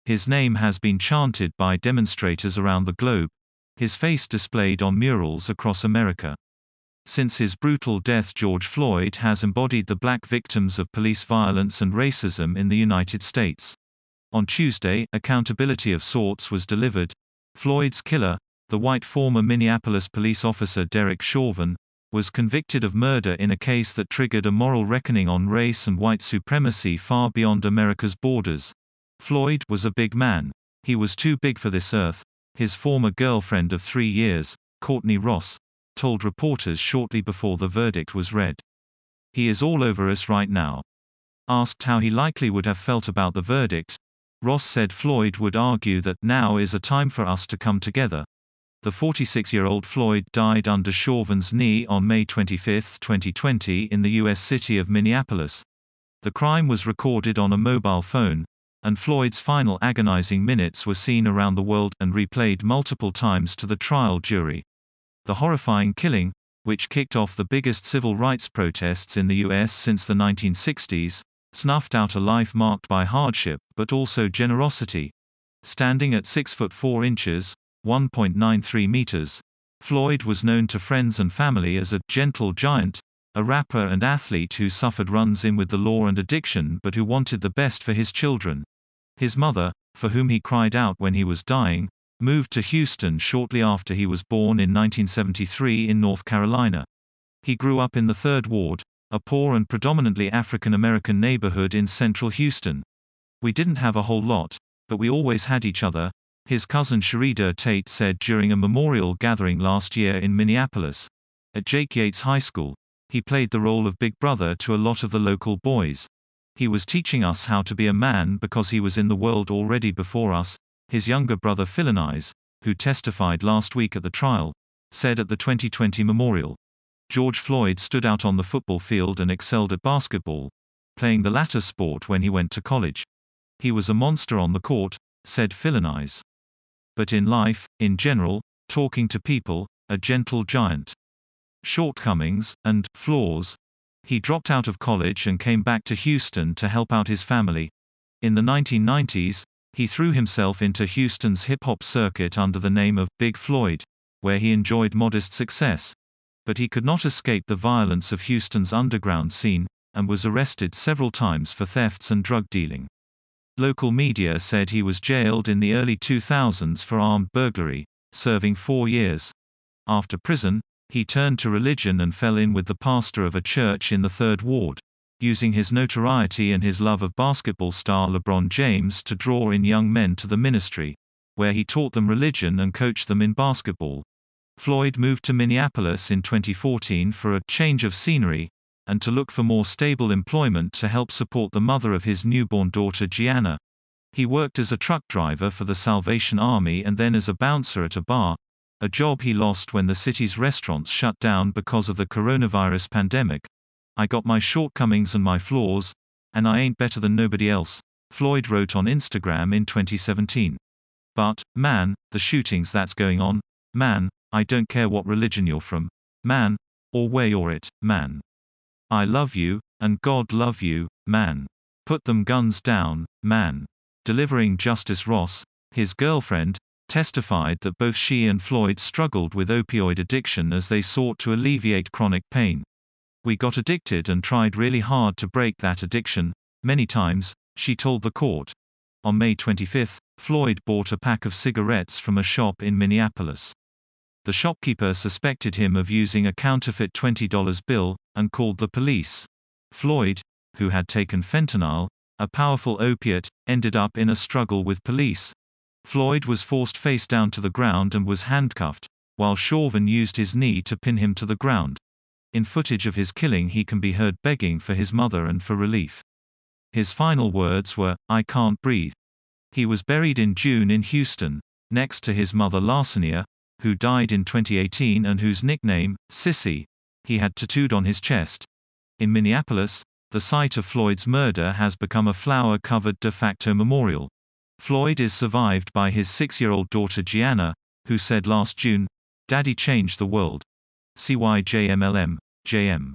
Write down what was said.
His name has been chanted by demonstrators around the globe, his face displayed on murals across America. Since his brutal death, George Floyd has embodied the black victims of police violence and racism in the United States. On Tuesday, accountability of sorts was delivered. Floyd's killer, the white former Minneapolis police officer Derek Chauvin, was convicted of murder in a case that triggered a moral reckoning on race and white supremacy far beyond America's borders. Floyd was a big man. He was too big for this earth, his former girlfriend of 3 years, Courtney Ross, told reporters shortly before the verdict was read. He is all over us right now. Asked how he likely would have felt about the verdict, Ross said Floyd would argue that now is a time for us to come together. The 46-year-old Floyd died under Chauvin's knee on May 25, 2020 in the U.S. city of Minneapolis. The crime was recorded on a mobile phone, and Floyd's final agonizing minutes were seen around the world and replayed multiple times to the trial jury. The horrifying killing, which kicked off the biggest civil rights protests in the U.S. since the 1960s, snuffed out a life marked by hardship but also generosity. Standing at 6 foot 4 inches, 1.93 meters, Floyd was known to friends and family as a gentle giant, a rapper and athlete who suffered runs-in with the law and addiction but who wanted the best for his children. His mother, for whom he cried out when he was dying, moved to Houston shortly after he was born in 1973 in North Carolina. He grew up in the 3rd Ward, a poor and predominantly African American neighborhood in central Houston. We didn't have a whole lot, but we always had each other, his cousin Sherida Tate said during a memorial gathering last year in Minneapolis. At Jake Yates High School, he played the role of big brother to a lot of the local boys. He was teaching us how to be a man because he was in the world already before us, his younger brother Philonise, who testified last week at the trial, said at the 2020 memorial. George Floyd stood out on the football field and excelled at basketball, playing the latter sport when he went to college. He was a monster on the court, said Philonise. But in life, in general, talking to people, a gentle giant. Shortcomings, and flaws. He dropped out of college and came back to Houston to help out his family. In the 1990s, he threw himself into Houston's hip-hop circuit under the name of Big Floyd, where he enjoyed modest success. But he could not escape the violence of Houston's underground scene, and was arrested several times for thefts and drug dealing. Local media said he was jailed in the early 2000s for armed burglary, serving 4 years. After prison, he turned to religion and fell in with the pastor of a church in the 3rd Ward, using his notoriety and his love of basketball star LeBron James to draw in young men to the ministry, where he taught them religion and coached them in basketball. Floyd moved to Minneapolis in 2014 for a change of scenery, and to look for more stable employment to help support the mother of his newborn daughter Gianna. He worked as a truck driver for the Salvation Army and then as a bouncer at a bar, a job he lost when the city's restaurants shut down because of the coronavirus pandemic. I got my shortcomings and my flaws, and I ain't better than nobody else, Floyd wrote on Instagram in 2017. But, man, the shootings that's going on, man, I don't care what religion you're from, man, or where you're at, man. I love you, and God love you, man. Put them guns down, man. Delivering Justice Ross, his girlfriend, testified that both she and Floyd struggled with opioid addiction as they sought to alleviate chronic pain. We got addicted and tried really hard to break that addiction, many times, she told the court. On May 25, Floyd bought a pack of cigarettes from a shop in Minneapolis. The shopkeeper suspected him of using a counterfeit $20 bill, and called the police. Floyd, who had taken fentanyl, a powerful opiate, ended up in a struggle with police. Floyd was forced face down to the ground and was handcuffed, while Chauvin used his knee to pin him to the ground. In footage of his killing he can be heard begging for his mother and for relief. His final words were, "I can't breathe." He was buried in June in Houston, next to his mother Larsonia, who died in 2018 and whose nickname, Sissy, he had tattooed on his chest. In Minneapolis, the site of Floyd's murder has become a flower-covered de facto memorial. Floyd is survived by his 6-year-old daughter Gianna, who said last June, "Daddy changed the world." CYJMLM, JM.